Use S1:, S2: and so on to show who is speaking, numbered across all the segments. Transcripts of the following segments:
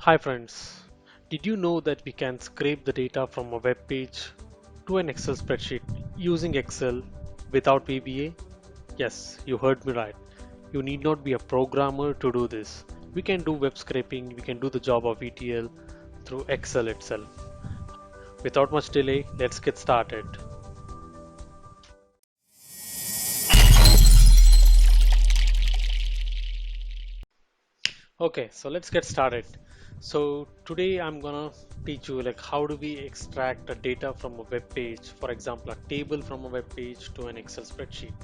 S1: Hi friends, did you know that we can scrape the data from a web page to an Excel spreadsheet using Excel without VBA? Yes, you heard me right. You need not be a programmer to do this. We can do web scraping, we can do the job of ETL through Excel itself. Without much delay, let's get started. Okay, so let's get started. So today I'm gonna teach you like how do we extract the data from a web page, for example, a table from a web page to an Excel spreadsheet.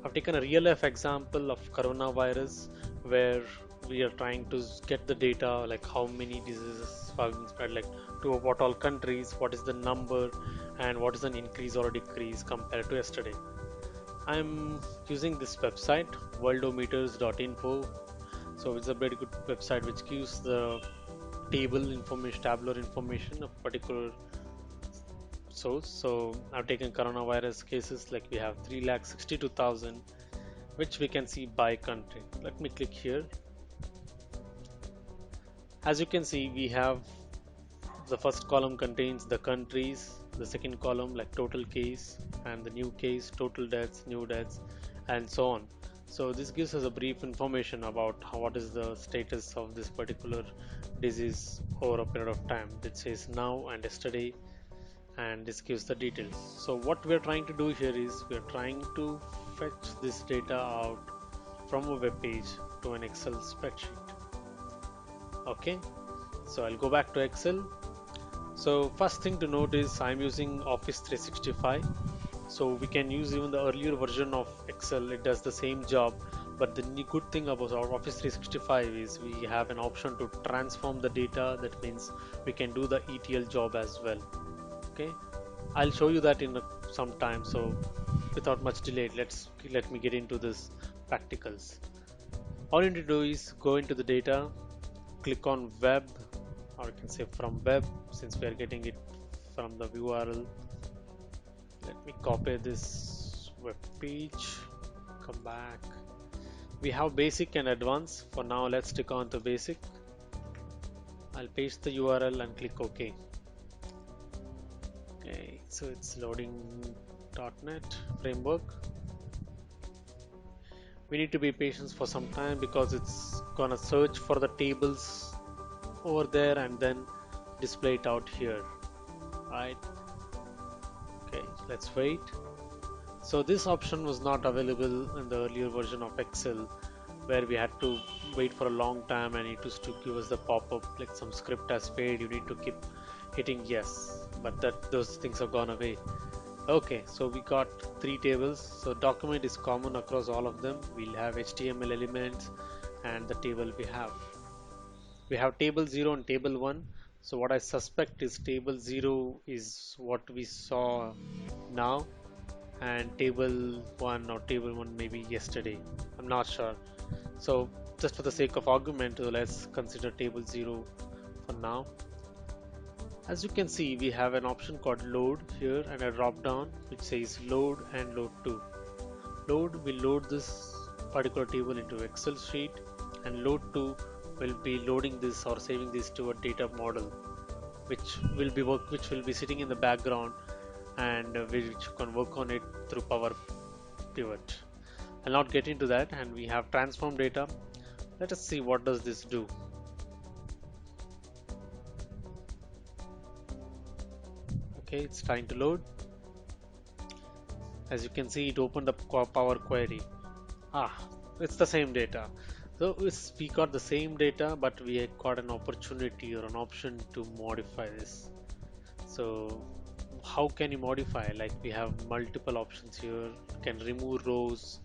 S1: I've taken a real life example of coronavirus where we are trying to get the data like how many diseases have been spread, like to what all countries, what is the number, and what is an increase or a decrease compared to yesterday. I'm using this website worldometers.info. So it's a very good website which gives the table information, tabular information of particular source. So I've taken coronavirus cases like we have 3,62,000, which we can see by country. Let me click here. As you can see, we have the first column contains the countries, the second column like total case, and the new case, total deaths, new deaths, and so on. So this gives us a brief information about what is the status of this particular disease over a period of time. It says now and yesterday, and this gives the details. So what we are trying to do here is we are trying to fetch this data out from a web page to an Excel spreadsheet. Okay, so I'll go back to Excel. So first thing to note is I'm using Office 365. So we can use even the earlier version of Excel. It does the same job. But the good thing about our Office 365 is we have an option to transform the data. That means we can do the ETL job as well. Okay, I'll show you that in some time. So without much delay, let me get into this practicals. All you need to do is go into the data, click on web, or you can say from web, since we are getting it from the URL. Let me copy this web page, come back. We have basic and advanced. For now, let's stick on to basic. I'll paste the URL and click OK. Okay, so it's loading .NET framework. We need to be patient for some time because it's gonna search for the tables over there and then display it out here, right? Okay, let's wait. So this option was not available in the earlier version of Excel where we had to wait for a long time and it used to give us the pop-up like some script has failed, you need to keep hitting yes, but that those things have gone away. Okay, so we got three tables. So document is common across all of them. We'll have HTML elements and the table we have. We have table 0 and table 1. So what I suspect is table 0 is what we saw now, and table 1 or table 1 maybe yesterday. I'm not sure. So just for the sake of argument, let's consider table 0 for now. As you can see, we have an option called load here and a drop down which says load and load to. Load will load this particular table into Excel sheet, and load to will be loading this or saving this to a data model which will be sitting in the background and which can work on it through Power Pivot. I'll not get into that, and we have transform data. Let us see what does this do. Okay, it's trying to load. As you can see, it opened up Power Query. Ah, it's the same data. So we got the same data, but we got an opportunity or an option to modify this. So how can you modify? Like we have multiple options here. You can remove rows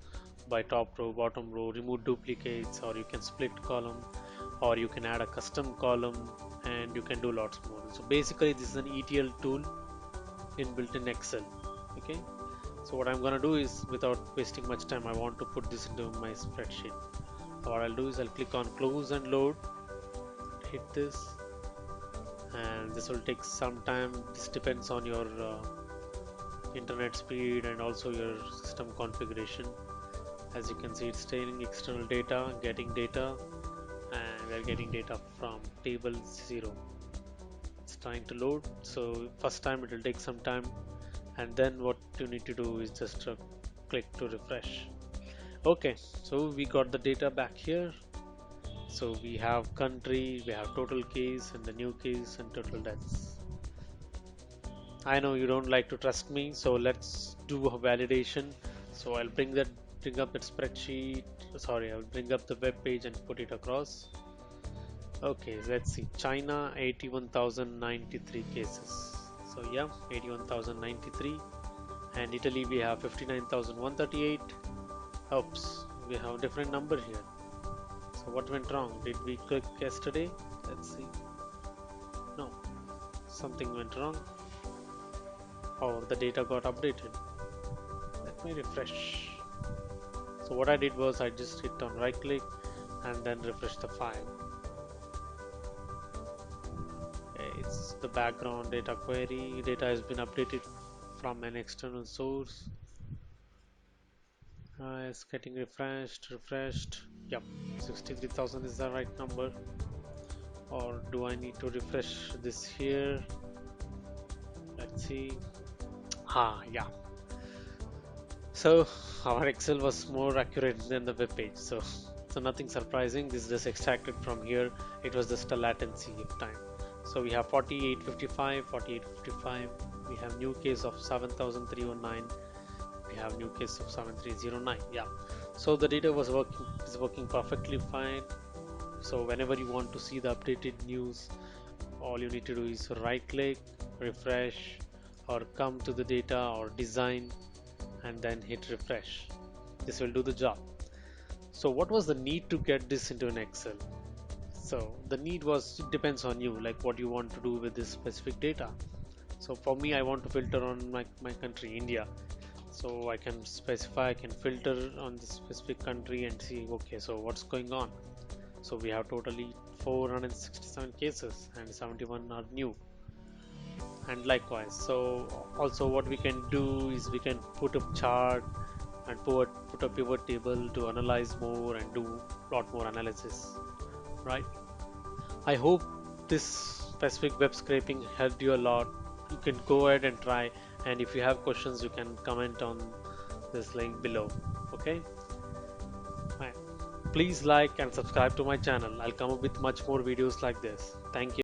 S1: by top row, bottom row, remove duplicates, or you can split column, or you can add a custom column, and you can do lots more. So basically, this is an ETL tool inbuilt in Excel. Okay. So what I'm gonna do is, without wasting much time, I want to put this into my spreadsheet. So what I'll do is I'll click on close and load, hit this, and this will take some time. This depends on your internet speed and also your system configuration. As you can see, it's training external data, getting data, and and we're getting data from table 0. It's trying to load, so first time it will take some time, and then what you need to do is just click to refresh. Okay, so we got the data back here. So we have country, we have total case and the new case and total deaths. I know you don't like to trust me, so let's do a validation. So I'll bring up that spreadsheet. Sorry, I'll bring up the web page and put it across. Okay, let's see. China 81,093 cases. So yeah, 81,093. And Italy we have 59,138. Oops, we have a different number here. So what went wrong? Did we click yesterday? Let's see. No, something went wrong, or the data got updated. Let me refresh. So what I did was I just hit on right click and then refresh the file. Okay, it's the background data query. Data has been updated from an external source. It's getting refreshed. Yep, 63,000 is the right number. Or do I need to refresh this here? Let's see. Yeah. So our Excel was more accurate than the web page. So nothing surprising. This is just extracted from here. It was just a latency of time. So we have 4855, 4855. We have new case of 7309. We have new case of 7309. Yeah. So the data was working is working perfectly fine. So whenever you want to see the updated news, all you need to do is right click, refresh, or come to the data or design and then hit refresh. This will do the job. So what was the need to get this into an Excel? So the need was, it depends on you, like what you want to do with this specific data. So for me, I want to filter on my country, India. So I can specify, I can filter on this specific country and see, okay, so what's going on. So we have totally 467 cases and 71 are new. And likewise, so also what we can do is we can put a chart and put a pivot table to analyze more and do a lot more analysis, right? I hope this specific web scraping helped you a lot. You can go ahead and try, and if you have questions you can comment on this link below. Okay, fine. Please like and subscribe to my channel. I'll come up with much more videos like this. Thank you.